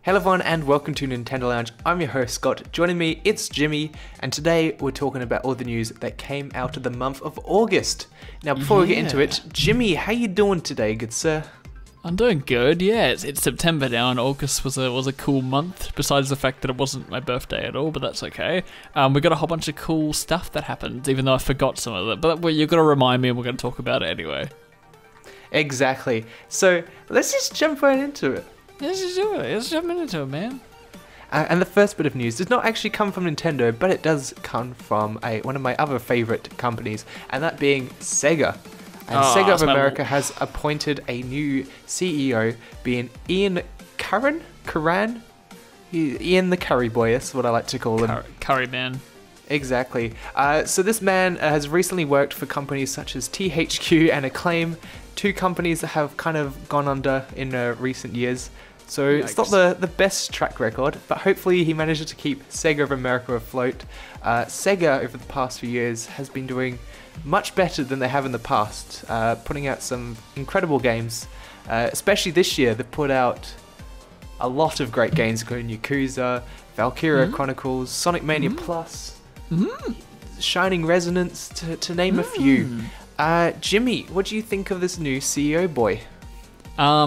Hello everyone and welcome to Nintendo Lounge. I'm your host Scott. Joining me, it's Jimmy, and today we're talking about all the news that came out of the month of August. Now before we get into it, Jimmy, how you doing today, good sir? I'm doing good, yeah. It's September now, and August was a cool month, besides the fact that it wasn't my birthday at all, but that's okay. We got a whole bunch of cool stuff that happened, even though I forgot some of it, but you've got to remind me and we're going to talk about it anyway. Exactly. So let's just jump right into it. Let's just do it. Let's jump into it, man. And the first bit of news does not actually come from Nintendo, but it does come from one of my other favourite companies, and that being Sega. And Sega of America has appointed a new CEO, being Ian Curran? Ian the Curry Boy, that's what I like to call him. Curry Man. Exactly. So this man has recently worked for companies such as THQ and Acclaim, two companies that have kind of gone under in recent years. So Yikes. It's not the best track record, but hopefully he manages to keep Sega of America afloat. Sega over the past few years has been doing much better than they have in the past, putting out some incredible games. Especially this year, they put out a lot of great games, including Yakuza, Valkyria Chronicles, Sonic Mania Plus, Shining Resonance, to name a few. Jimmy, what do you think of this new CEO boy?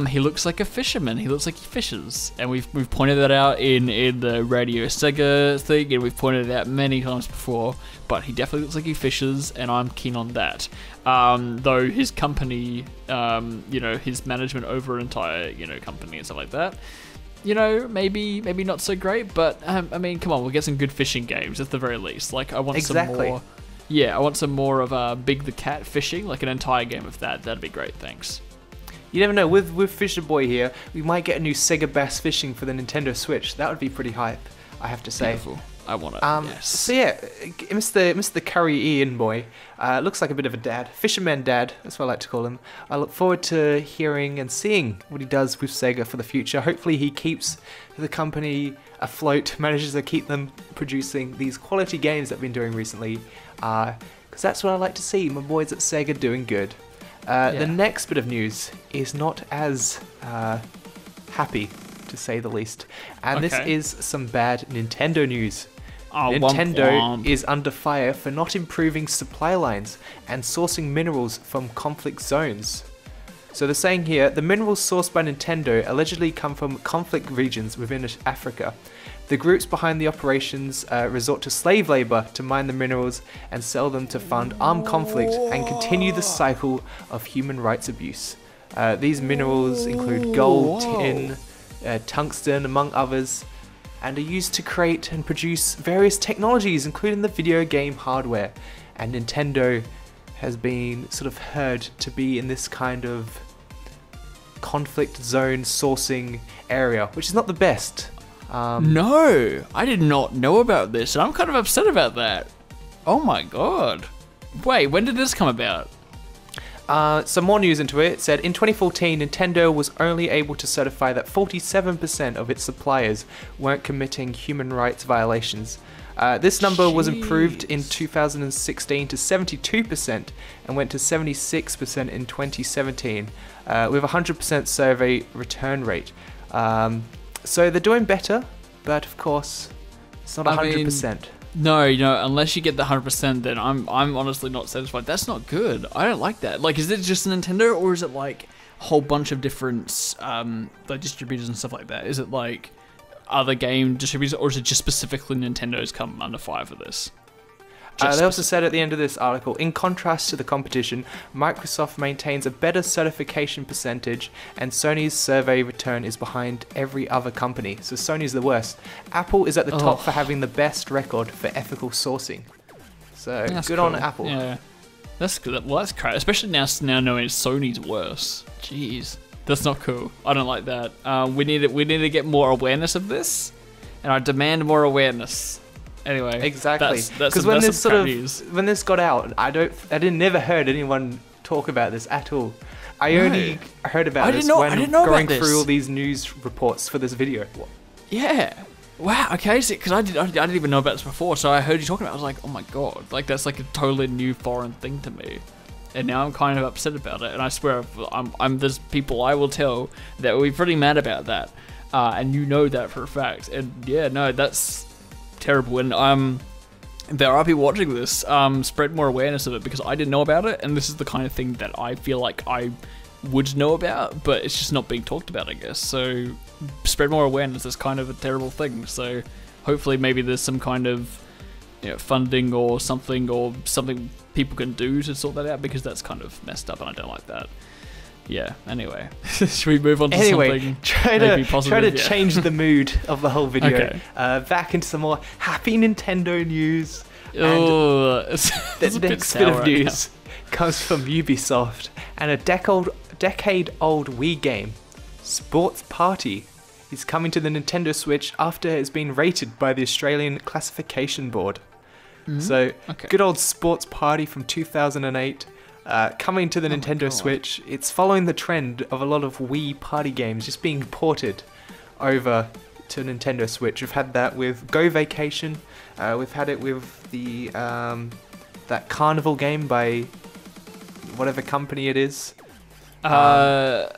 He looks like a fisherman. He looks like he fishes, and we've pointed that out in the Radio Sega thing, and we've pointed it out many times before. But he definitely looks like he fishes, and I'm keen on that. Though his company, his management over an entire company and stuff like that, maybe not so great. But I mean, come on, we'll get some good fishing games at the very least. Like I want some more. Yeah, I want some more of Big the Cat fishing, like an entire game of that. That'd be great. Thanks. You never know, with Fisher Boy here, we might get a new Sega Bass Fishing for the Nintendo Switch. That would be pretty hype, I have to say. Beautiful. I want it, yes. So yeah, Mr. Curry Ian Boy looks like a bit of a dad. Fisherman dad, that's what I like to call him. I look forward to hearing and seeing what he does with Sega for the future. Hopefully he keeps the company afloat, manages to keep them producing these quality games that I've been doing recently. Because that's what I like to see, my boys at Sega doing good. The next bit of news is not as happy, to say the least. And this is some bad Nintendo news. Nintendo is under fire for not improving supply lines and sourcing minerals from conflict zones. So they're saying here, the minerals sourced by Nintendo allegedly come from conflict regions within Africa. The groups behind the operations resort to slave labor to mine the minerals and sell them to fund armed conflict and continue the cycle of human rights abuse. These minerals include gold, tin, tungsten, among others, and are used to create and produce various technologies, including the video game hardware. And Nintendo has been sort of heard to be in this kind of conflict zone sourcing area, which is not the best. No, I did not know about this, and I'm kind of upset about that. Oh my god. Wait, when did this come about? Some more news into it. It said, in 2014, Nintendo was only able to certify that 47% of its suppliers weren't committing human rights violations. This number was improved in 2016 to 72% and went to 76% in 2017, with a 100% survey return rate. So they're doing better, but of course, it's not 100%. No, unless you get the 100%, then I'm honestly not satisfied. That's not good. I don't like that. Like, is it just Nintendo, or is it like a whole bunch of different like distributors and stuff like that? Is it like other game distributors, or is it just specifically Nintendo's come under fire for this? They also said at the end of this article, in contrast to the competition, Microsoft maintains a better certification percentage, and Sony's survey return is behind every other company. So Sony's the worst. Apple is at the top for having the best record for ethical sourcing. So that's good on Apple. Yeah, that's good. Well, that's great, especially now knowing Sony's worse. Jeez, that's not cool. I don't like that. We need to get more awareness of this, and I demand more awareness. Anyway, exactly. Because when this got out, I never heard anyone talk about this at all. I only heard about this when going through all these news reports for this video. Yeah. Wow. Okay. Because I didn't even know about this before, so I heard you talking about it. I was like, oh my god, like that's like a totally new foreign thing to me. And now I'm kind of upset about it. And I swear, there's people I will tell that will be pretty mad about that. and you know that for a fact. And yeah, no, that's terrible. And there are people watching this. Spread more awareness of it, because I didn't know about it, and this is the kind of thing that I feel like I would know about, but it's just not being talked about, I guess. So spread more awareness is kind of a terrible thing. So hopefully maybe there's some kind of funding or something people can do to sort that out, because that's kind of messed up and I don't like that. Yeah, anyway. Should we move on to something try to change the mood of the whole video. Okay. Back into some more happy Nintendo news. Oh, The next bit of news comes from Ubisoft, and a decade-old Wii game, Sports Party, is coming to the Nintendo Switch after it's been rated by the Australian Classification Board. So, good old Sports Party from 2008, coming to the Nintendo Switch. It's following the trend of a lot of Wii party games just being ported over to Nintendo Switch. We've had that with Go Vacation. We've had it with the that Carnival game by whatever company it is. Hasbro?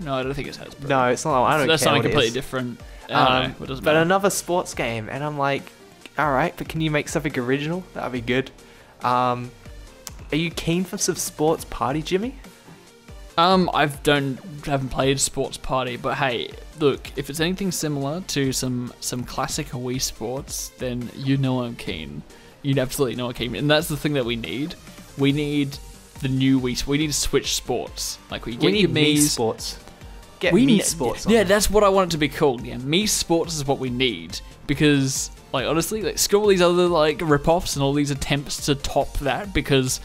No, I don't think it's Hasbro. No, it's not. I don't That's care something what completely it is. different. I don't know. It doesn't But matter. another sports game, and I'm like, all right, but can you make something original? That'd be good. Are you keen for some Sports Party, Jimmy? haven't played Sports Party, but hey, look, if it's anything similar to some classic Wii Sports, then you know I'm keen. You'd absolutely know I'm keen, and that's the thing that we need. We need the new Wii. We need Switch Sports. Like we need your Mii Mii's. Sports. Get Mii Sports. Yeah, that's what I want it to be called. Yeah, Mii Sports is what we need, because like honestly, like screw all these other like rip-offs and all these attempts to top that, because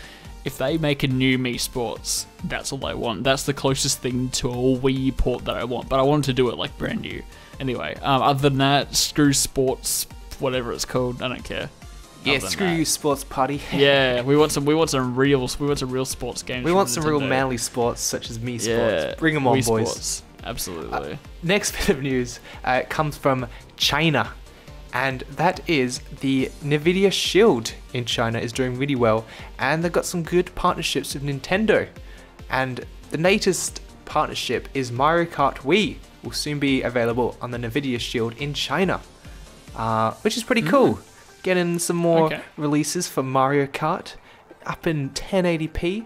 if they make a new Mii Sports, that's all I want. That's the closest thing to a Wii port that I want, but I want to do it like brand new. Anyway, other than that, screw Sports, whatever it's called, I don't care. Yeah, screw you, Sports Party. Yeah, we want some real sports games. We want some real manly sports such as Mii Sports. Yeah, Bring them on, Wii boys. Sports. Absolutely. Next bit of news comes from China, and that is the Nvidia Shield in China is doing really well, and they've got some good partnerships with Nintendo. And the latest partnership is Mario Kart Wii will soon be available on the Nvidia Shield in China, which is pretty cool. Getting some more releases for Mario Kart up in 1080p,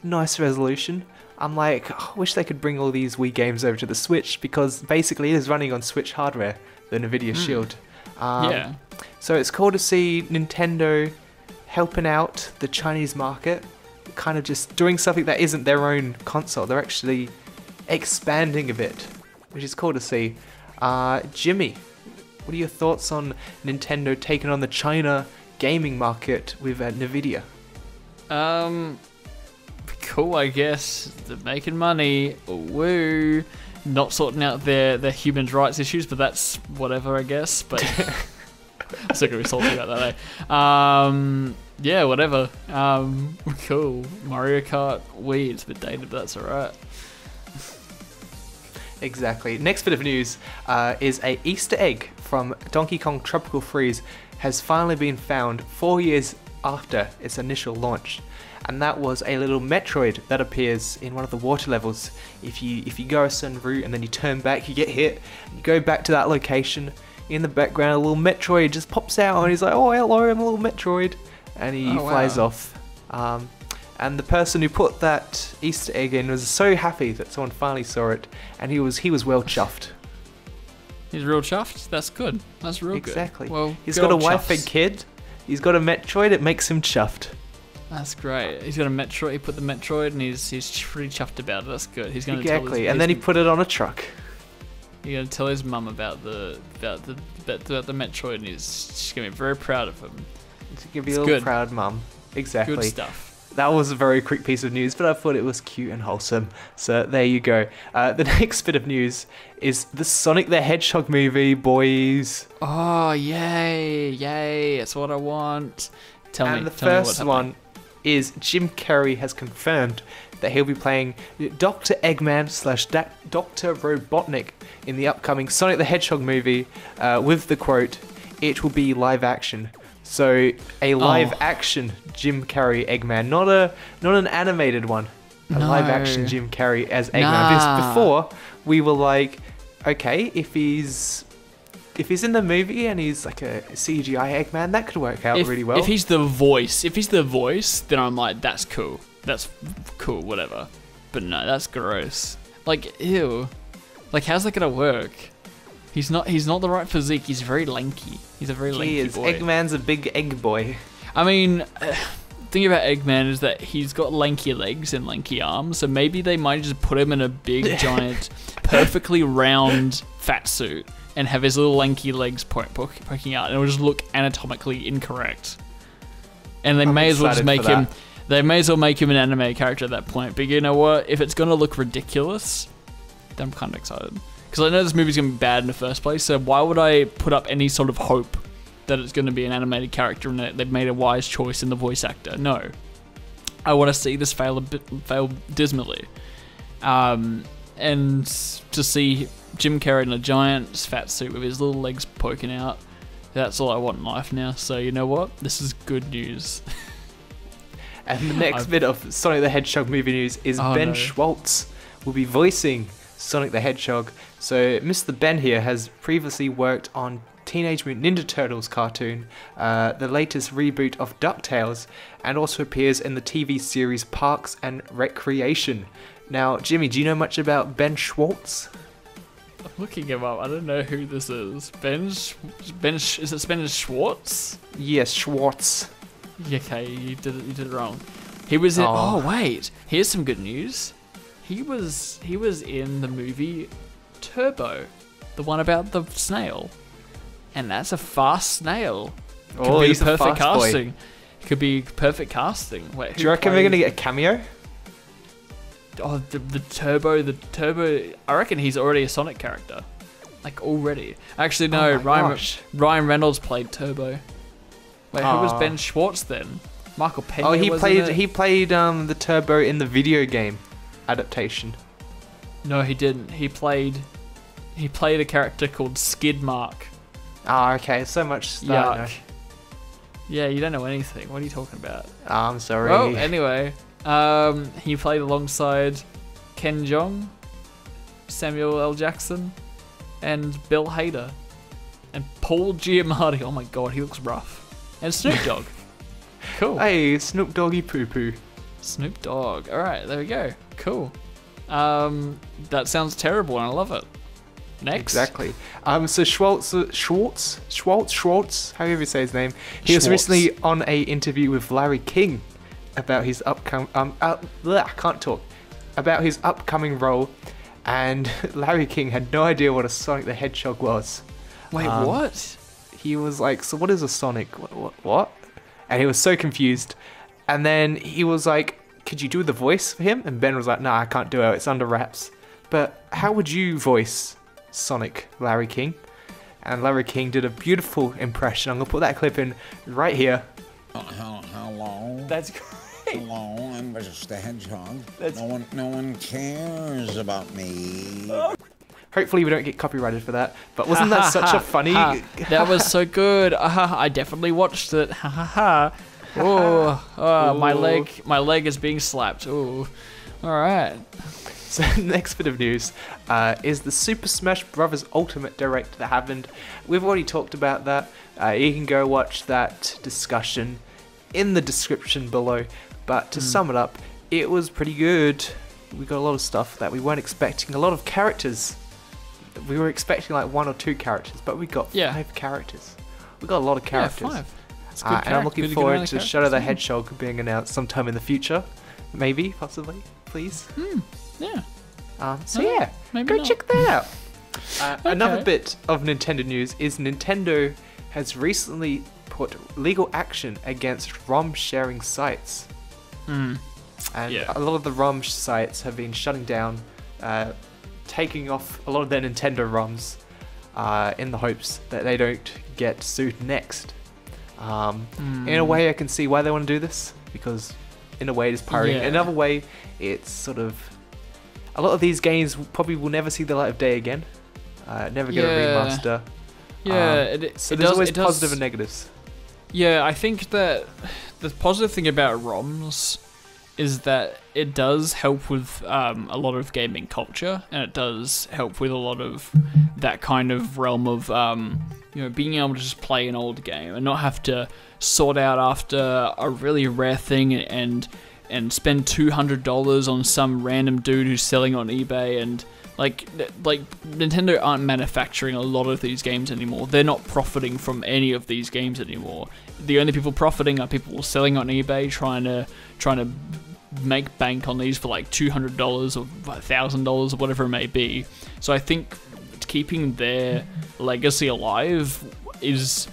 nice resolution. I'm like, I wish they could bring all these Wii games over to the Switch, because basically it is running on Switch hardware, the Nvidia Shield. Yeah. So it's cool to see Nintendo helping out the Chinese market, kind of just doing something that isn't their own console. They're actually expanding a bit, which is cool to see. Jimmy, what are your thoughts on Nintendo taking on the China gaming market with Nvidia? Cool, I guess. They're making money. Woo. Not sorting out their human rights issues, but that's whatever, I guess. But I'm still gonna be salty about that, eh? Yeah, whatever. Cool. Mario Kart Wii, it's a bit dated, but that's alright. Exactly. Next bit of news is a Easter egg from Donkey Kong Tropical Freeze has finally been found 4 years after its initial launch, and that was a little Metroid that appears in one of the water levels. If you go a certain route and then you turn back, you get hit, you go back to that location, in the background a little Metroid just pops out and he's like, oh hello, I'm a little Metroid, and he flies off. And the person who put that Easter egg in was so happy that someone finally saw it, and he was well chuffed. He's real chuffed? That's good. That's real good. Exactly. Well, he's got a wife and kid. He's got a Metroid. It makes him chuffed. That's great. He's got a Metroid. He put the Metroid, and he's pretty chuffed about it. That's good. He's going to exactly. And then he put it on a truck. He's going to tell his mum about the Metroid, and she's going to be very proud of him. He's going to be a little proud mum. Exactly. Good stuff. That was a very quick piece of news, but I thought it was cute and wholesome. So there you go. The next bit of news is the Sonic the Hedgehog movie, boys. Oh, yay. That's what I want. Tell me. And the first one is Jim Carrey has confirmed that he'll be playing Dr. Eggman / Dr. Robotnik in the upcoming Sonic the Hedgehog movie with the quote, "It will be live action." So a live action Jim Carrey Eggman, not an animated one. A live action Jim Carrey as Eggman. Because before we were like, okay, if he's in the movie and he's like a CGI Eggman, that could work out really well. If he's the voice, then I'm like, that's cool. That's cool, whatever. But no, that's gross. Like, ew. Like, how's that gonna work? He's not the right physique. He's very lanky. He's a very lanky boy. Eggman's a big egg boy. I mean, the thing about Eggman is that he's got lanky legs and lanky arms, so maybe they might just put him in a big, giant, perfectly round fat suit and have his little lanky legs poking out, and it'll just look anatomically incorrect. And they may as well just make him. They may as well make him an anime character at that point. But you know what? If it's gonna look ridiculous, then I'm kind of excited because I know this movie's gonna be bad in the first place. So why would I put up any sort of hope that it's gonna be an animated character and that they've made a wise choice in the voice actor? No, I want to see this fail dismally, and to see Jim Carrey in a giant fat suit with his little legs poking out. That's all I want in life now. So you know what? This is good news. And the next bit of Sonic the Hedgehog movie news is Ben Schwartz will be voicing Sonic the Hedgehog. So Mr. Ben here has previously worked on Teenage Mutant Ninja Turtles cartoon, the latest reboot of DuckTales, and also appears in the TV series Parks and Recreation. Now, Jimmy, do you know much about Ben Schwartz? I'm looking him up. I don't know who this is. Is it Ben Schwartz? Yes, Schwartz. Okay, you did it wrong. He was in. Oh wait, here's some good news. He was in the movie Turbo, the one about the snail, and that's a fast snail. Could be perfect casting. Could be perfect casting. Wait, do you reckon we're gonna get a cameo? Oh, the Turbo. I reckon he's already a Sonic character, like already. Actually, no. Ryan Reynolds played Turbo. Wait, who was Ben Schwartz then? Michael Pena. Oh, he played the Turbo in the video game adaptation. No, he didn't. He played a character called Skid Mark. Ah, okay. So much. Yuck. Yeah, you don't know anything. What are you talking about? I'm sorry. Well, anyway, he played alongside Ken Jeong, Samuel L. Jackson, and Bill Hader, and Paul Giamatti. Oh my god, he looks rough. And Snoop Dogg. Cool. Hey, Snoop Doggy Poo Poo. Snoop Dogg. Alright, there we go. Cool. That sounds terrible and I love it. Next. Exactly. So Schwartz, however you say his name, he was recently on a interview with Larry King about his about his upcoming role, and Larry King had no idea what a Sonic the Hedgehog was. Wait, what? He was like, so what is a Sonic? What? And he was so confused. And then he was like, could you do the voice for him? And Ben was like, nah, I can't do it. It's under wraps. But how would you voice Sonic, Larry King? And Larry King did a beautiful impression. I'm going to put that clip in right here. Hello. That's great. Hello, I'm just the Hedgehog. No one cares about me. Hopefully we don't get copyrighted for that. But wasn't that such a funny... That was so good. I definitely watched it. My leg is being slapped. Ooh. Alright. So next bit of news is the Super Smash Bros. Ultimate Direct that happened. We've already talked about that. You can go watch that discussion in the description below. But to sum it up, it was pretty good. We got a lot of stuff that we weren't expecting. A lot of characters. We were expecting like 1 or 2 characters, but we got 5 characters. We got a lot of characters. Yeah, 5. That's good and I'm looking forward to Shadow the Hedgehog being announced sometime in the future. Maybe, possibly, please. Yeah. Go check that out. Another bit of Nintendo news is Nintendo has recently put legal action against ROM sharing sites. And a lot of the ROM sites have been shutting down, taking off a lot of their Nintendo ROMs in the hopes that they don't get sued next. In a way, I can see why they want to do this, because in a way it is pirating. Yeah. Another way, it's sort of... A lot of these games probably will never see the light of day again. Never get a remaster. So there's always positive and negatives. Yeah, I think that the positive thing about ROMs is that it does help with a lot of gaming culture, and it does help with a lot of that kind of realm of being able to just play an old game and not have to sort out after a really rare thing and spend $200 on some random dude who's selling on eBay. And like Nintendo aren't manufacturing a lot of these games anymore. They're not profiting from any of these games anymore. The only people profiting are people selling on eBay, trying to make bank on these for like $200 or $1,000 or whatever it may be. So I think keeping their legacy alive is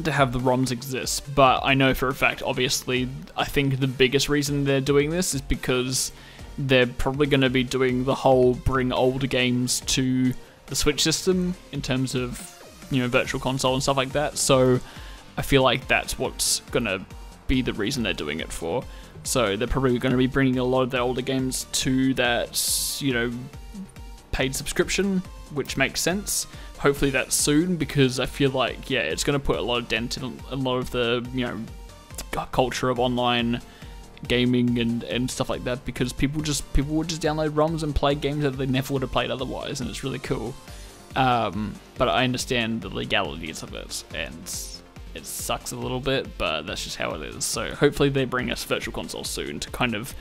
to have the ROMs exist. But I know for a fact, obviously, I think the biggest reason they're doing this is because they're probably going to be doing the whole bring older games to the Switch system in terms of, Virtual Console and stuff like that. So I feel like that's what's going to be the reason they're doing it for. So they're probably going to be bringing a lot of their older games to that, paid subscription, which makes sense. Hopefully that's soon, because I feel like, it's going to put a lot of dent in a lot of the, culture of online gaming and stuff like that, because people would just download ROMs and play games that they never would have played otherwise, and it's really cool. But I understand the legalities of it, and it sucks a little bit, but that's just how it is. So hopefully they bring us Virtual Console soon to kind of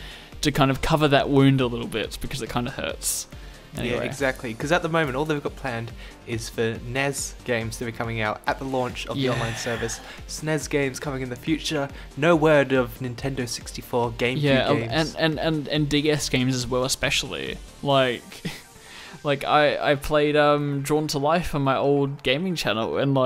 cover that wound a little bit, because it kind of hurts. Anyway. Yeah, exactly. Because at the moment, all they've got planned is for NES games to be coming out at the launch of the online service. SNES games coming in the future. No word of Nintendo 64 GameCube games. and DS games as well, especially. Like I played Drawn to Life on my old gaming channel, and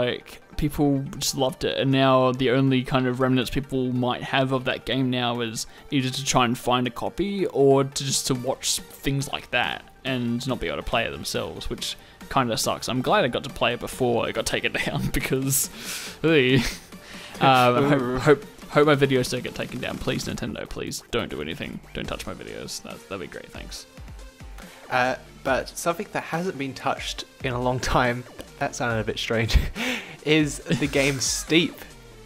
people just loved it, and now the only kind of remnants people might have of that game now is either to try and find a copy or to watch things like that and not be able to play it themselves, which kind of sucks. I'm glad I got to play it before it got taken down, because I hope my videos don't get taken down. Please, Nintendo, please don't do anything. Don't touch my videos. That'd be great, thanks. But something that hasn't been touched in a long time, that sounded a bit strange, is the game Steep.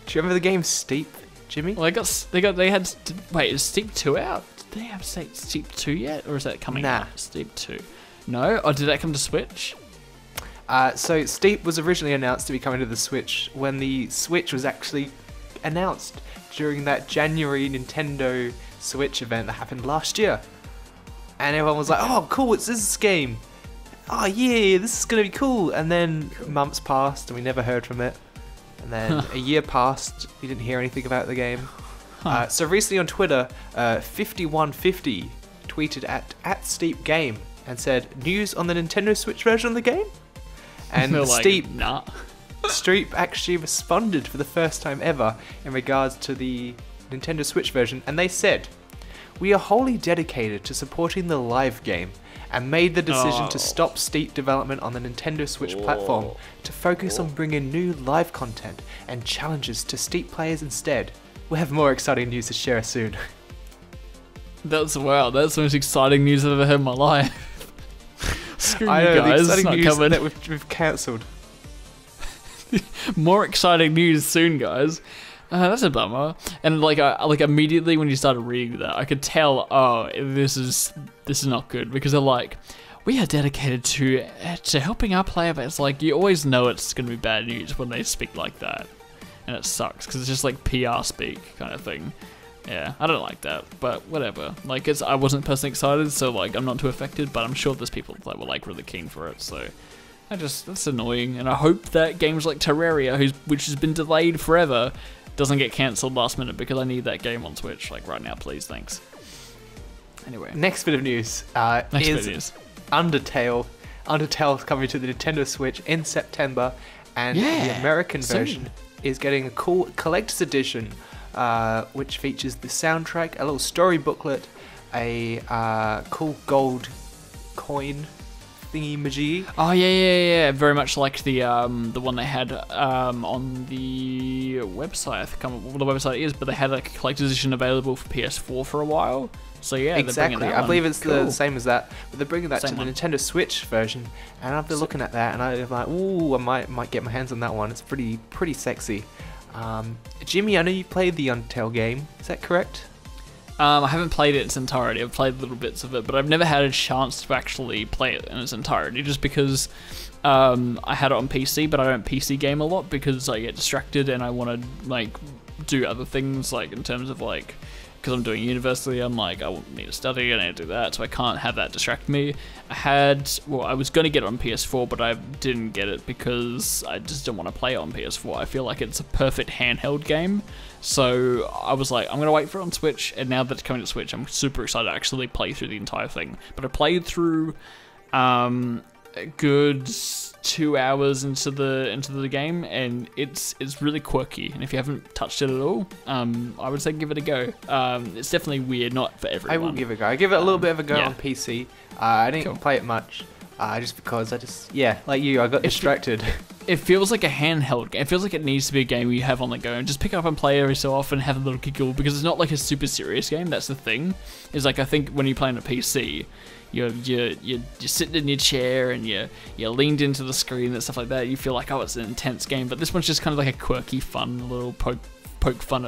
Do you remember the game Steep, Jimmy? Well, wait, is Steep 2 out? Did they have Steep 2 yet, or is that coming out? Steep 2. No? Or did that come to Switch? So Steep was originally announced to be coming to the Switch when the Switch was actually announced during that January Nintendo Switch event that happened last year. And everyone was like, oh, cool, it's this game. Oh, yeah, this is going to be cool. And then months passed and we never heard from it. And then a year passed, we didn't hear anything about the game. So recently on Twitter, 5150 tweeted at Steep Game and said, news on the Nintendo Switch version of the game? And Steep actually responded for the first time ever in regards to the Nintendo Switch version, and they said, we are wholly dedicated to supporting the live game and made the decision to stop Steep development on the Nintendo Switch platform to focus on bringing new live content and challenges to Steep players instead. We'll have more exciting news to share soon. That's the most exciting news I've ever heard in my life. Screw you guys, the exciting it's not news covered. that we've cancelled. More exciting news soon, guys. That's a bummer. And immediately when you started reading that, I could tell, this is not good, because they're like, we are dedicated to helping our player base. Like, you always know it's going to be bad news when they speak like that, and it sucks because it's just like PR speak kind of thing. Yeah, I don't like that, but whatever. I wasn't personally excited, so I'm not too affected, but I'm sure there's people that were really keen for it. So that's annoying, and I hope that games like Terraria, which has been delayed forever, doesn't get cancelled last minute, because I need that game on Switch right now, please, thanks. Anyway, next bit of news is Undertale. Undertale is coming to the Nintendo Switch in September, and the American version is getting a cool collector's edition, which features the soundtrack, a little story booklet, a cool gold coin thingy-majiggy. Oh yeah, very much like the one they had on the website. I can't remember what the website is, but they had a collector's edition available for PS4 for a while. So yeah, exactly. I believe it's the same as that, but they're bringing that to the one. Nintendo Switch version, and I've been looking at that, and I'm like, ooh, I might get my hands on that one. It's pretty sexy. Jimmy, I know you played the Undertale game. Is that correct? I haven't played it in its entirety. I've played little bits of it, but I've never had a chance to actually play it in its entirety, just because I had it on PC, but I don't PC game a lot because I get distracted and I want to like do other things, like in terms of like, because I'm doing university, I'm like, I need to study, I need to do that, so I can't have that distract me. I was going to get it on PS4, but I didn't get it because I just don't want to play it on PS4. I feel like it's a perfect handheld game, so I was like, I'm going to wait for it on Switch, and now that it's coming to Switch, I'm super excited to actually play through the entire thing. But I played through a good 2 hours into the game, and it's really quirky, and if you haven't touched it at all, I would say give it a go. It's definitely weird, not for everyone. I will give it a go. I give it a little bit of a go Yeah. on PC. I didn't play it much, just because like you, I got distracted. It feels like a handheld game. It feels like it needs to be a game you have on the go and just pick up and play every so often, have a little giggle, because it's not like a super serious game. That's the thing. Is like, I think when you're playing a PC, you're sitting in your chair and you're leaned into the screen and stuff like that. You feel like, oh, it's an intense game, but this one's just kind of like a quirky, fun little poke fun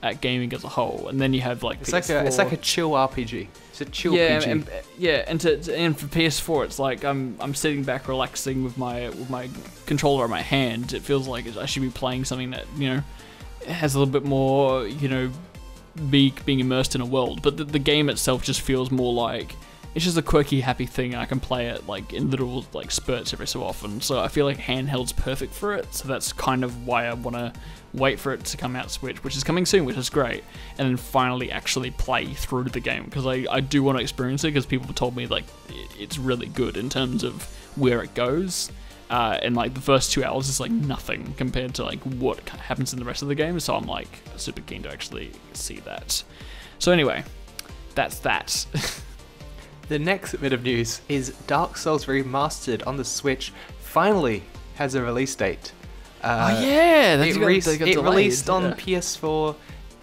at gaming as a whole. And then you have like it's like a chill RPG. It's a chill PG. And for PS4, it's like I'm sitting back relaxing with my controller in my hand. It feels like I should be playing something that has a little bit more being immersed in a world. But the game itself just feels more like it's just a quirky, happy thing. I can play it like in little like spurts every so often. So I feel like handheld's perfect for it. So that's kind of why I want to wait for it to come out Switch, which is coming soon, which is great, and then finally actually play through the game, because I do want to experience it, because people have told me like it's really good in terms of where it goes, and like the first 2 hours is like nothing compared to like what happens in the rest of the game. So I'm like super keen to actually see that. So anyway, that's that. The next bit of news is Dark Souls Remastered on the Switch finally has a release date. It released on PS4,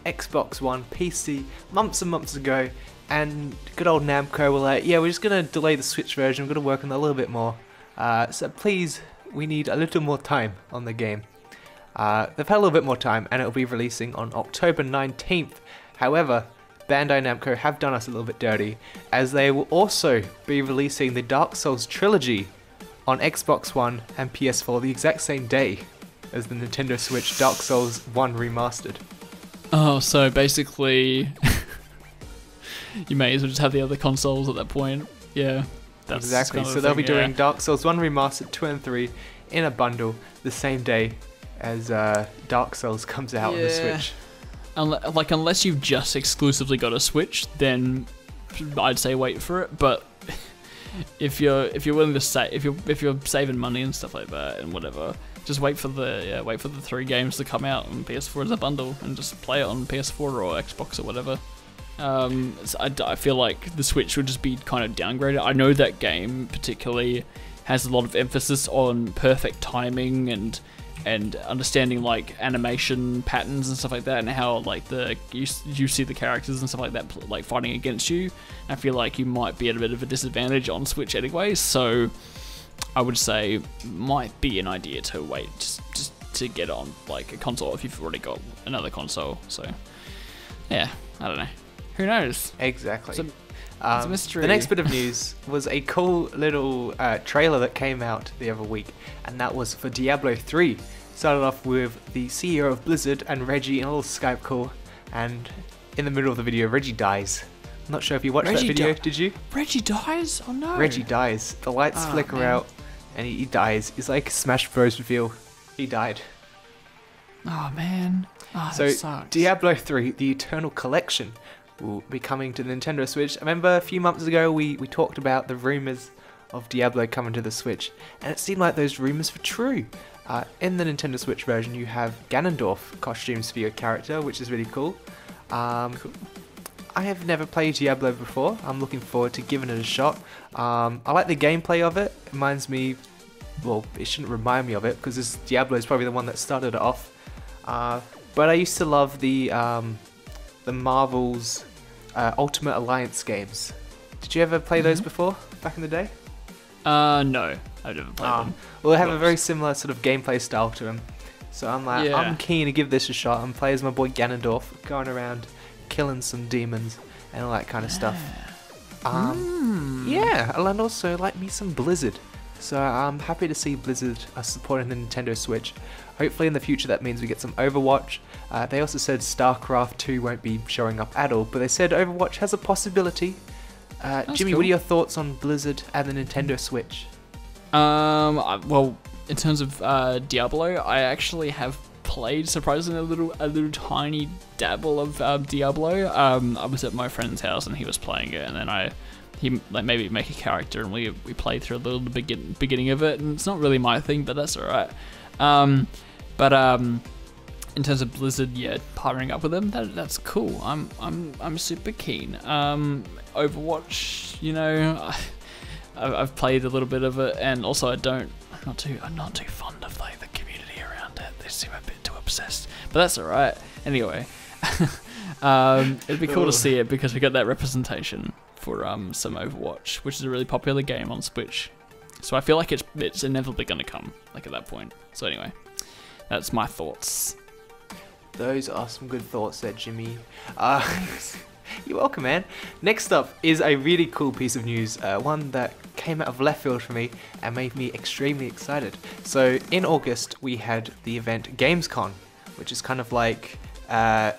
Xbox One, PC months and months ago, and good old Namco were like, yeah, we're just going to delay the Switch version, we're going to work on it a little bit more. So please, we need a little more time on the game. They've had a little bit more time, and it'll be releasing on October 19th. However, Bandai Namco have done us a little bit dirty, as they will also be releasing the Dark Souls Trilogy on Xbox One and PS4 the exact same day as the Nintendo Switch Dark Souls 1 Remastered. Oh, so basically you may as well just have the other consoles at that point. Yeah, that's exactly. Kind of so they'll be doing Dark Souls 1 Remastered 2 and 3 in a bundle the same day as Dark Souls comes out on the Switch. Unless you've just exclusively got a Switch, then I'd say wait for it. But if you're willing to if you're saving money and stuff like that and whatever, just wait for the 3 games to come out on PS4 as a bundle and just play it on PS4 or Xbox or whatever. I feel like the Switch would just be kind of downgraded. I know that game particularly has a lot of emphasis on perfect timing and understanding like animation patterns and stuff like that, and how like you see the characters and stuff like that like fighting against you. I feel like you might be at a bit of a disadvantage on Switch anyway, so I would say might be an idea to wait just to get on like a console if you've already got another console. So yeah, I don't know. Who knows? Exactly. It's a mystery. The next bit of news was a cool little trailer that came out the other week, and that was for Diablo 3. Started off with the CEO of Blizzard and Reggie in a little Skype call, and in the middle of the video, Reggie dies. I'm not sure if you watched that video, did you? Reggie dies? Oh no. Reggie dies. The lights flicker out, and he dies. It's like Smash Bros. Reveal. He died. Oh man. Oh, so that sucks. Diablo 3, the Eternal Collection, will be coming to the Nintendo Switch. I remember a few months ago we talked about the rumours of Diablo coming to the Switch, and it seemed like those rumours were true. In the Nintendo Switch version, you have Ganondorf costumes for your character, which is really cool. I have never played Diablo before. I'm looking forward to giving it a shot. I like the gameplay of it. It reminds me, well, it shouldn't remind me of it, because this Diablo is probably the one that started it off. But I used to love the Marvel's Ultimate Alliance games. Did you ever play those before, back in the day? No, I've never played them. Well, they have a very similar sort of gameplay style to them. So I'm like, I'm keen to give this a shot and play as my boy Ganondorf, going around killing some demons and all that kind of stuff. Yeah, and also like me some Blizzard. So I'm happy to see Blizzard supporting the Nintendo Switch. Hopefully in the future that means we get some Overwatch. They also said StarCraft 2 won't be showing up at all, but they said Overwatch has a possibility. Jimmy, cool. what are your thoughts on Blizzard and the Nintendo Switch? Well, in terms of Diablo, I actually have played surprisingly a little tiny dabble of Diablo. I was at my friend's house and he was playing it, and then he like maybe make a character and we played through a little beginning of it, and it's not really my thing, but that's alright. In terms of Blizzard, yeah, partnering up with them, that's cool. I'm super keen. Overwatch, you know, I've played a little bit of it, and also I'm not too fond of like the community around it. They seem a bit too obsessed, but that's alright. Anyway, it'd be cool to see it because we got that representation for some Overwatch, which is a really popular game on Switch. So I feel like it's inevitably going to come, like at that point. So anyway, that's my thoughts. Those are some good thoughts there, Jimmy. You're welcome, man. Next up is a really cool piece of news, one that came out of left field for me and made me extremely excited. So in August, we had the event Gamescom, which is kind of like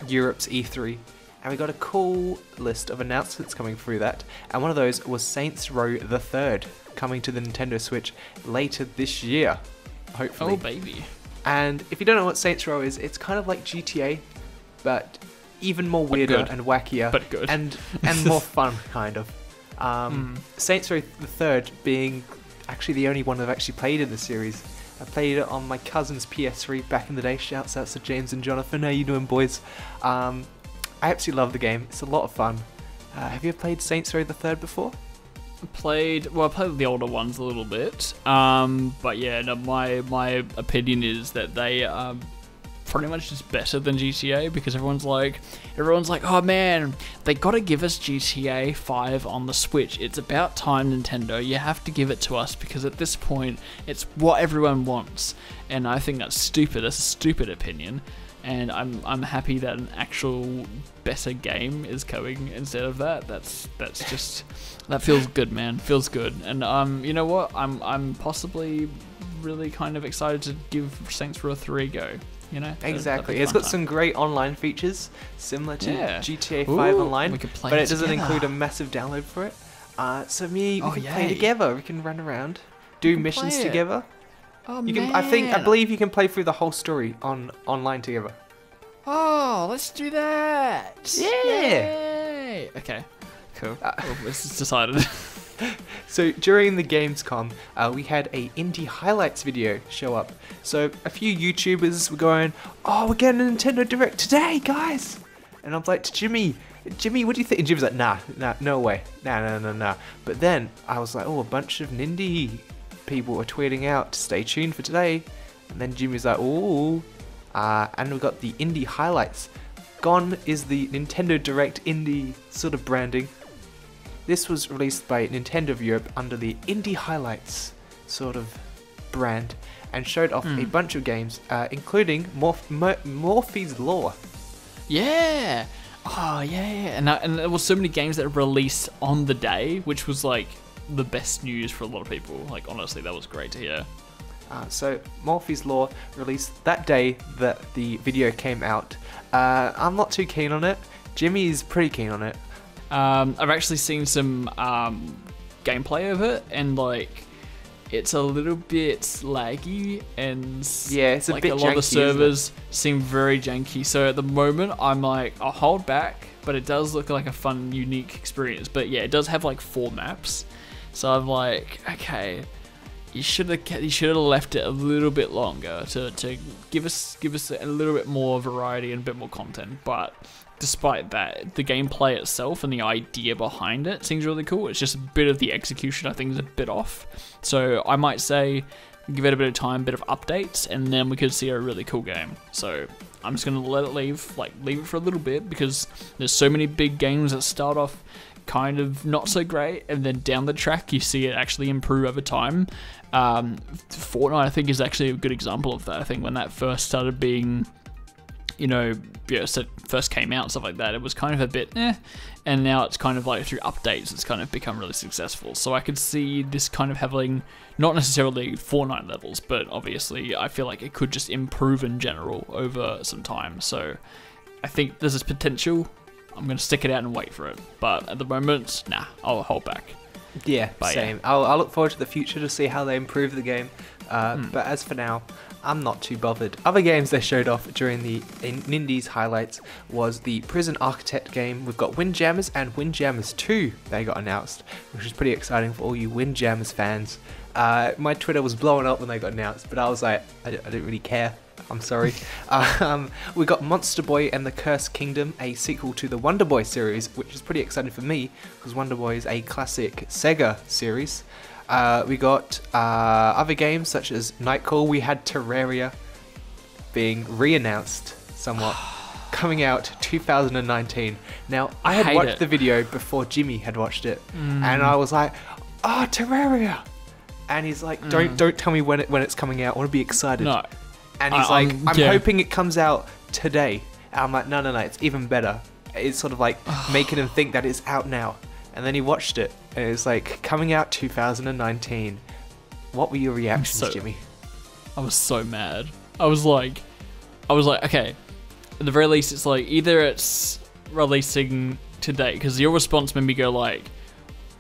Europe's E3. And we got a cool list of announcements coming through that. And one of those was Saints Row the Third, coming to the Nintendo Switch later this year, hopefully. Oh, baby. And if you don't know what Saints Row is, it's kind of like GTA, but even more weirder and wackier. But good. And more fun, kind of. Saints Row the Third being actually the only one I've actually played in the series. I played it on my cousin's PS3 back in the day. Shouts out to James and Jonathan. How you doing, boys? I absolutely love the game. It's a lot of fun. Have you ever played Saints Row the Third before? I played the older ones a little bit. But yeah, no, my opinion is that they are pretty much just better than GTA, because everyone's like, oh man, they gotta give us GTA 5 on the Switch. It's about time, Nintendo. You have to give it to us, because at this point, it's what everyone wants. And I think that's stupid. That's a stupid opinion. And I'm happy that an actual better game is coming instead of that. That feels good, man. Feels good. And you know what? I'm possibly really kind of excited to give Saints Row 3 a go. You know? Exactly. It's got some great online features similar to GTA 5 Online, we could play but it doesn't include a massive download for it. So we can play together. We can run around, do missions together. Oh, you can. I believe you can play through the whole story online together. Oh, let's do that! Yeah. Yay! Okay, cool. This is decided. So during the Gamescom, we had a indie highlights video show up. So a few YouTubers were going, "Oh, we're getting a Nintendo Direct today, guys!" And I'm like to Jimmy, what do you think? And Jimmy's like, nah, no way, nah. But then I was like, oh, a bunch of indie people are tweeting out to stay tuned for today. And then Jimmy's like, ooh. And we got the indie highlights. Gone is the Nintendo Direct indie sort of branding. This was released by Nintendo of Europe under the Indie Highlights sort of brand, and showed off a bunch of games, including Morphe's Law. Yeah! Oh, yeah. And there were so many games that released on the day, which was like the best news for a lot of people. Like, honestly, that was great to hear. So Morphe's Law released that day that the video came out. I'm not too keen on it. Jimmy's pretty keen on it. I've actually seen some gameplay of it, and like it's a little bit laggy, and yeah, it's like a bit a lot janky, of the servers seem very janky. So at the moment, I'm like, I'll hold back, but it does look like a fun, unique experience. But yeah, it does have like 4 maps, so I'm like, okay, you should have left it a little bit longer to give us a little bit more variety and a bit more content. But despite that, the gameplay itself and the idea behind it seems really cool. It's just a bit of the execution I think is a bit off. So I might say give it a bit of time, a bit of updates, and then we could see a really cool game. So I'm just gonna let it leave it for a little bit, because there's so many big games that start off kind of not so great, and then down the track you see it actually improve over time. Fortnite I think is actually a good example of that. I think when that first started being first came out, stuff like that, it was kind of a bit and now it's kind of like through updates it's kind of become really successful. So I could see this kind of having not necessarily Fortnite levels, but obviously I feel like it could just improve in general over some time. So I think there's this potential. I'm going to stick it out and wait for it, but at the moment, nah, I'll hold back. Yeah, But same. I'll look forward to the future to see how they improve the game. But as for now, I'm not too bothered. Other games they showed off during the Indies highlights was the Prison Architect game. We've got Windjammers and Windjammers 2 they got announced, which is pretty exciting for all you Windjammers fans. My Twitter was blowing up when they got announced, but I was like, I didn't really care. I'm sorry. We got Monster Boy and the Cursed Kingdom, a sequel to the Wonder Boy series, which is pretty exciting for me because Wonder Boy is a classic Sega series. We got other games such as Nightcall. We had Terraria being re-announced somewhat, coming out 2019. Now, I had watched the video before Jimmy had watched it, and I was like, oh, Terraria! And he's like, don't tell me when it's coming out. I want to be excited. No. And he's like, I'm hoping it comes out today. And I'm like, no, it's even better. It's sort of like making him think that it's out now. And then he watched it, and it's like, coming out 2019. What were your reactions, Jimmy? I was so mad. I was like, okay, at the very least, it's like, either it's releasing today, because your response made me go like,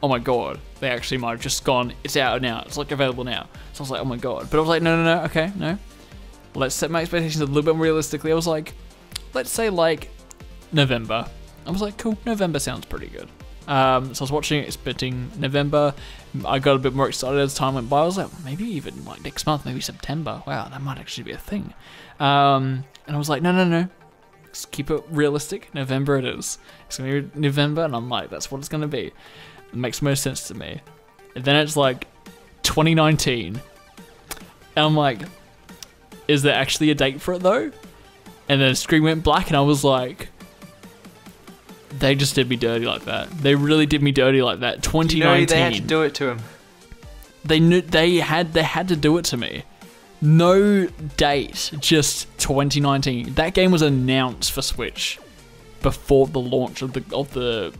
oh my god, they actually might have just gone, it's out now, it's like available now. So I was like, oh my god. But I was like, no, okay, no. Let's set my expectations a little bit more realistically. I was like, let's say like November. I was like, cool, November sounds pretty good. So I was watching it, expecting November. I got a bit more excited as time went by. I was like, maybe even like next month, maybe September. Wow, that might actually be a thing. And I was like, no. Let's keep it realistic. November it is. It's going to be November, and I'm like, that's what it's going to be. It makes most sense to me. And then it's like 2019. And I'm like, is there actually a date for it though? And then the screen went black, and I was like, they just did me dirty like that. They really did me dirty like that. 2019. You know they had to do it to him. They knew they had to do it to me. No date, just 2019. That game was announced for Switch before the launch of the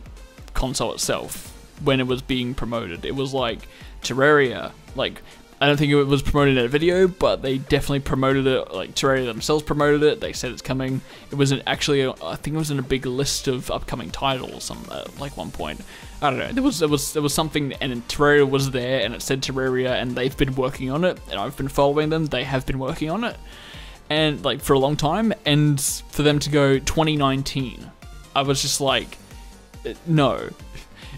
console itself. When it was being promoted, it was like Terraria. Like, I don't think it was promoted in a video, but they definitely promoted it. Like Terraria themselves promoted it. They said it's coming. It was actually, I think it was in a big list of upcoming titles. Like one point, I don't know. There was something, and Terraria was there, and it said Terraria, and they've been working on it, and I've been following them. They have been working on it, and like for a long time. And for them to go 2019, I was just like, no.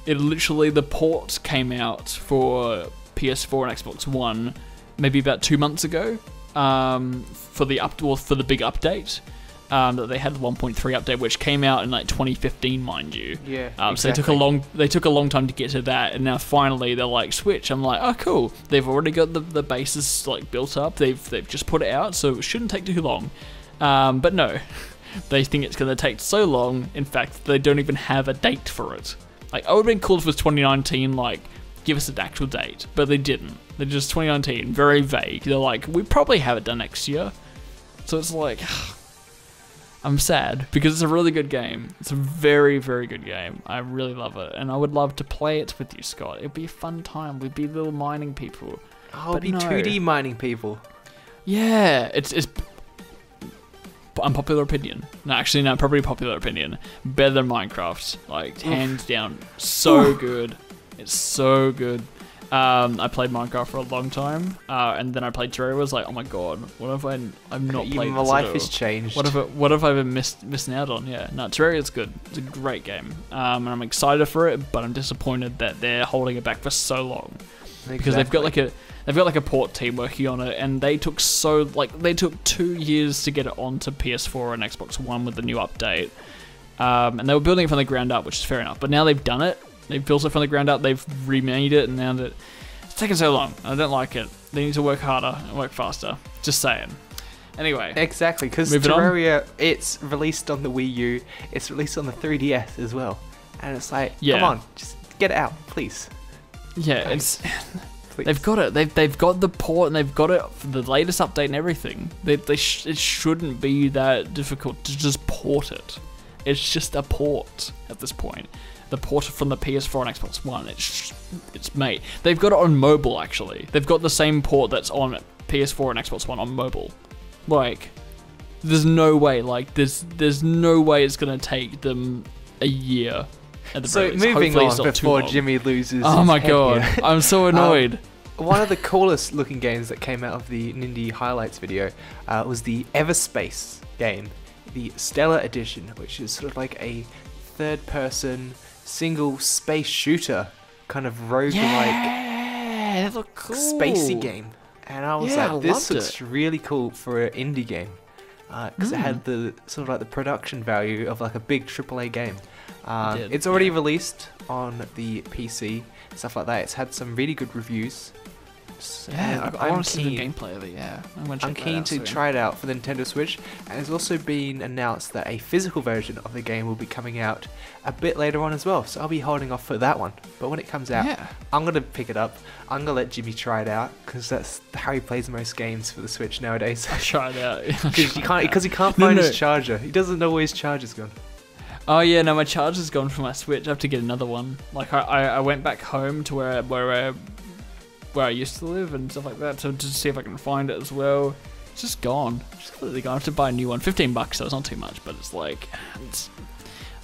It literally, the port came out for PS4 and Xbox One maybe about 2 months ago for the big update that they had, the 1.3 update, which came out in like 2015, mind you. Yeah. Exactly. So they took a long time to get to that, and now finally they're like, Switch. I'm like, oh cool. They've already got the bases like built up. They've just put it out, so it shouldn't take too long. But no, they think it's going to take so long. In fact, they don't even have a date for it. Like, I would have been cool if it was 2019, like, give us an actual date. But they didn't. They're just 2019, very vague. They're like, we probably have it done next year. So it's like, I'm sad, because it's a really good game. It's a very, very good game. I really love it. And I would love to play it with you, Scott. It'd be a fun time. We'd be little mining people. Oh, we'd be 2D mining people. Yeah, it's unpopular opinion. No, actually, no, probably popular opinion. Better than Minecraft. Like, hands down. So good. It's so good. I played Minecraft for a long time, and then I played Terraria. I was like, oh my god, what have I'm not playing Even my life has changed. What have I been missing out on? Yeah, no, Terraria is good. It's a great game, and I'm excited for it, but I'm disappointed that they're holding it back for so long. Exactly. Because they've got like a port team working on it, and they took 2 years to get it onto PS4 and Xbox One with the new update, and they were building it from the ground up, which is fair enough. But now they've done it. They've built it from the ground up. They've remade it, and now that it's taken so long, I don't like it. They need to work harder and work faster. Just saying. Anyway. Exactly, because Terraria, it's released on the Wii U. It's released on the 3DS as well, and it's like, come on, just get it out, please. Yeah, They've got it. They've got the port, and they've got it for the latest update and everything. It shouldn't be that difficult to just port it. It's just a port at this point. The port from the PS4 and Xbox One. It's made. They've got it on mobile actually. They've got the same port that's on PS4 and Xbox One on mobile. Like, there's no way. Like, there's no way it's gonna take them a year. At the So very least. moving Hopefully on before Jimmy loses. Oh his my head god, here. I'm so annoyed. One of the coolest looking games that came out of the Nindy highlights video was the Everspace game, the Stellar Edition, which is sort of like a third-person single space shooter, kind of roguelike Yeah, that looked cool. spacey game. And I was Yeah, like, I this loved looks really cool for an indie game, because it had the sort of like the production value of like a big AAA game. did, It's already released on the PC, stuff like that. It's had some really good reviews. So Yeah, I I'm want to see the keen. gameplay of it. Yeah, I'm keen to try it out for the Nintendo Switch, and it's also been announced that a physical version of the game will be coming out a bit later on as well, so I'll be holding off for that one. But when it comes out, Yeah. I'm going to pick it up. I'm going to let Jimmy try it out, because that's how he plays most games for the Switch nowadays. I'll try it out. Because he can't No, find no. his charger. He doesn't know where his charger's gone. Oh yeah, no, my charger's gone from my Switch. I have to get another one. Like I went back home to where I used to live and stuff like that, to see if I can find it as well. It's just gone. It's just completely gone. I have to buy a new one. $15, so it's not too much, but it's like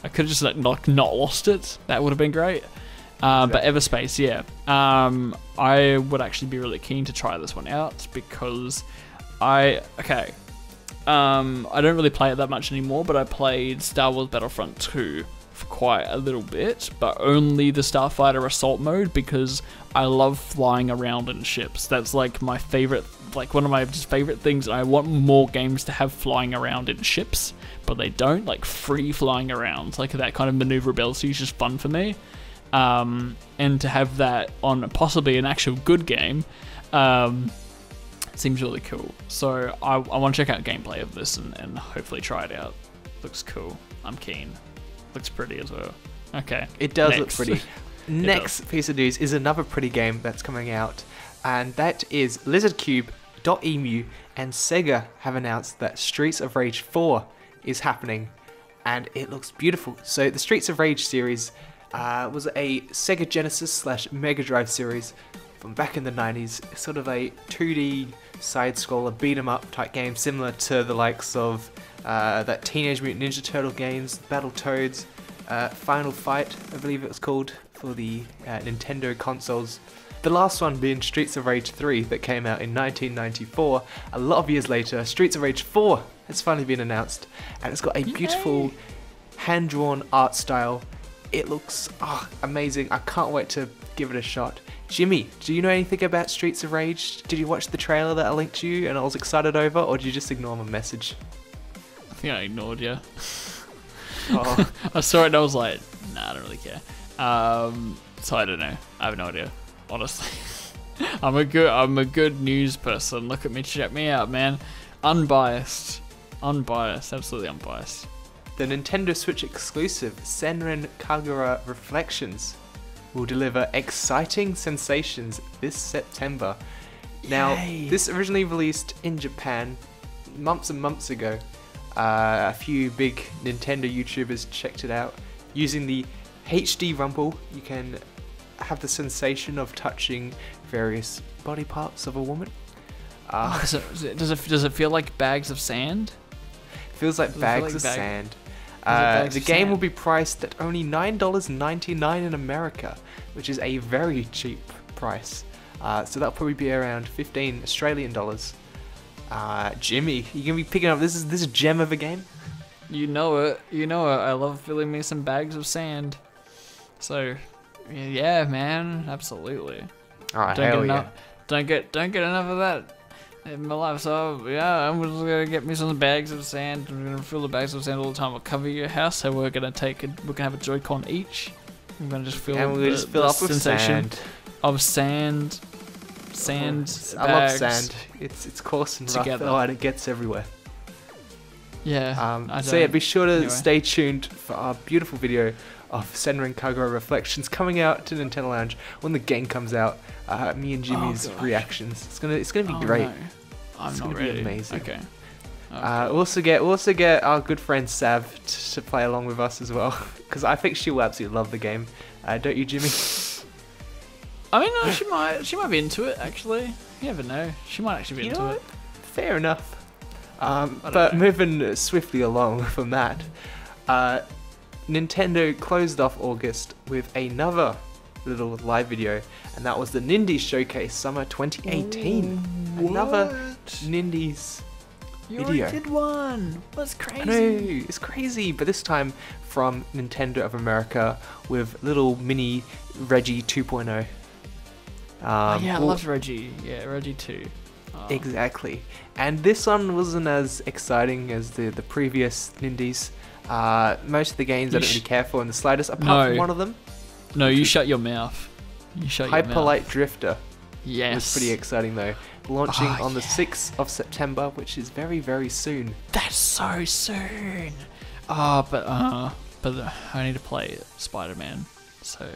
I could have just like not lost it. That would have been great. But Everspace, yeah. I would actually be really keen to try this one out because I don't really play it that much anymore, but I played Star Wars Battlefront 2 for quite a little bit, but only the Starfighter Assault mode because I love flying around in ships. That's like my favorite, like one of my just favorite things. I want more games to have flying around in ships, but they don't, like free flying around. Like that kind of maneuverability is just fun for me. And to have that on possibly an actual good game, seems really cool. So I want to check out gameplay of this and hopefully try it out. Looks cool. I'm keen. Looks pretty as well. Okay. It does look next. pretty. Next piece of news is another pretty game that's coming out, and that is LizardCube.emu and Sega have announced that Streets of Rage 4 is happening, and it looks beautiful. So the Streets of Rage series was a Sega Genesis / Mega Drive series from back in the 90s, sort of a 2D side-scroller beat-em-up type game, similar to the likes of that Teenage Mutant Ninja Turtle games, Battletoads, Final Fight, I believe it was called, for the Nintendo consoles. The last one being Streets of Rage 3 that came out in 1994. A lot of years later, Streets of Rage 4 has finally been announced, and it's got a beautiful hand-drawn art style. It looks amazing. I can't wait to give it a shot. Jimmy, do you know anything about Streets of Rage? Did you watch the trailer that I linked to you and I was excited over, or did you just ignore my message? I think I ignored you. Oh. I saw it and I was like, nah, I don't really care. So I don't know. I have no idea, honestly. I'm a good news person. Look at me, check me out, man. Unbiased, absolutely unbiased. The Nintendo Switch exclusive Senran Kagura Reflections will deliver exciting sensations this September. Now, this originally released in Japan months and months ago. A few big Nintendo YouTubers checked it out. Using the HD Rumble, you can have the sensation of touching various body parts of a woman. Does it feel like bags of sand? Feels like bags of sand. The game will be priced at only $9.99 in America, which is a very cheap price. So that'll probably be around 15 Australian dollars. Jimmy, you gonna be picking up this gem of a game? You know it. I love filling me some bags of sand. So, yeah, man, absolutely. Alright, hell yeah. Don't get enough of that in my life. So yeah, I'm just gonna get me some bags of sand. I'm gonna fill the bags of sand all the time. We'll cover your house. So we're gonna have a Joy-Con each. I'm gonna just fill and we'll just fill up with sensation sand. Of sand. I love sand. It's coarse and rough, and it gets everywhere. Yeah. So yeah, be sure to stay tuned for our beautiful video of Senran Kagura Reflections coming out to Nintendo Lounge when the game comes out. Me and Jimmy's reactions. It's gonna be great. No. I'm It's not gonna ready. be amazing. Okay. We'll also get our good friend Sav to play along with us as well, because I think she will absolutely love the game. Don't you, Jimmy? I mean, no, she might be into it actually. You never know. She might actually be into it. Fair enough. But know. moving swiftly along from that, Nintendo closed off August with another little live video, and that was the Nindies Showcase Summer 2018. Another Nindies You video. already did one. That's crazy. I know, it's crazy, but this time from Nintendo of America with little mini Reggie 2.0. Yeah, I love Reggie. Yeah, Reggie too. Exactly. And this one wasn't as exciting as the previous Nindies. Most of the games I don't really care for in the slightest, apart from one of them. No, you shut your mouth. You shut your mouth. Hyperlight Drifter. Yes. Was pretty exciting though. Launching on the 6th of September, which is very, very soon. That's so soon. But I need to play Spider-Man. So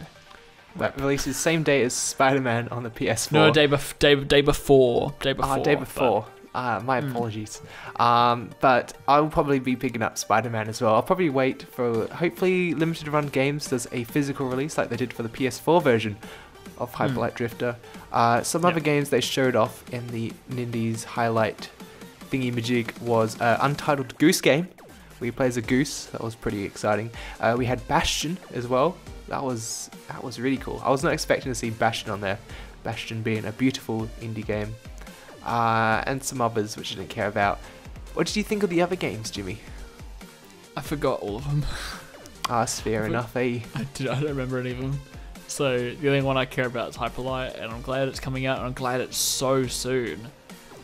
That releases same day as Spider-Man on the PS4. no, day before. Day before. My apologies. But I'll probably be picking up Spider-Man as well. I'll probably wait for, hopefully Limited Run Games does a physical release like they did for the PS4 version of Hyperlight Drifter. Some other games they showed off in the Nindies highlight thingy-majig was Untitled Goose Game, where you play as a goose. That was pretty exciting. We had Bastion as well. That was really cool. I was not expecting to see Bastion on there. Bastion being a beautiful indie game. And some others which I didn't care about. What did you think of the other games, Jimmy? I forgot all of them. Fair enough, eh? I don't remember any of them. So the only one I care about is Hyperlight, and I'm glad it's coming out, and I'm glad it's so soon.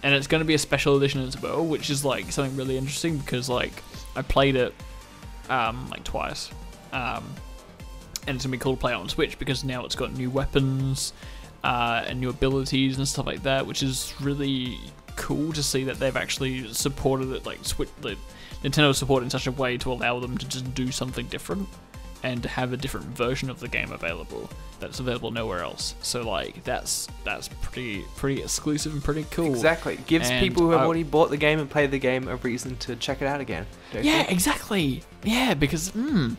And it's going to be a special edition as well, which is like something really interesting because like I played it like twice, and it's gonna be cool to play it on Switch because now it's got new weapons and new abilities and stuff like that, which is really cool to see that they've actually supported it, like Nintendo support in such a way to allow them to just do something different and to have a different version of the game available that's available nowhere else. So like that's pretty exclusive and pretty cool. Exactly. It gives people who have already bought the game and played the game a reason to check it out again. Yeah, exactly. Yeah, because you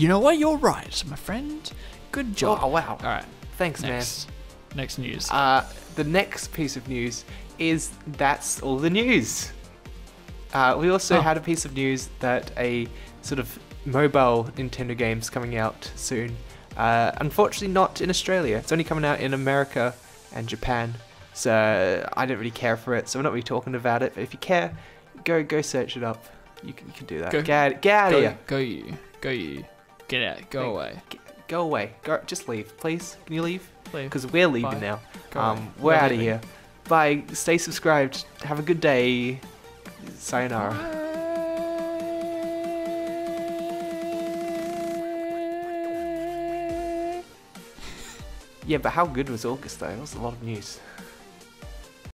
know what? You're right, my friend. Good job. Oh wow. All right. Thanks, Next news. The next piece of news is that's all the news. We also had a piece of news that a sort of mobile Nintendo game's coming out soon. Unfortunately not in Australia. It's only coming out in America and Japan. So I don't really care for it, so we're not really talking about it. But if you care, go search it up. You can do that. Get out of here. Go you. Get out. Go away. Go away. Just leave, please. Can you leave? Leave. Because we're leaving now. We're out of here. Bye. Stay subscribed. Have a good day. Sayonara. Yeah, but how good was August though? That was a lot of news.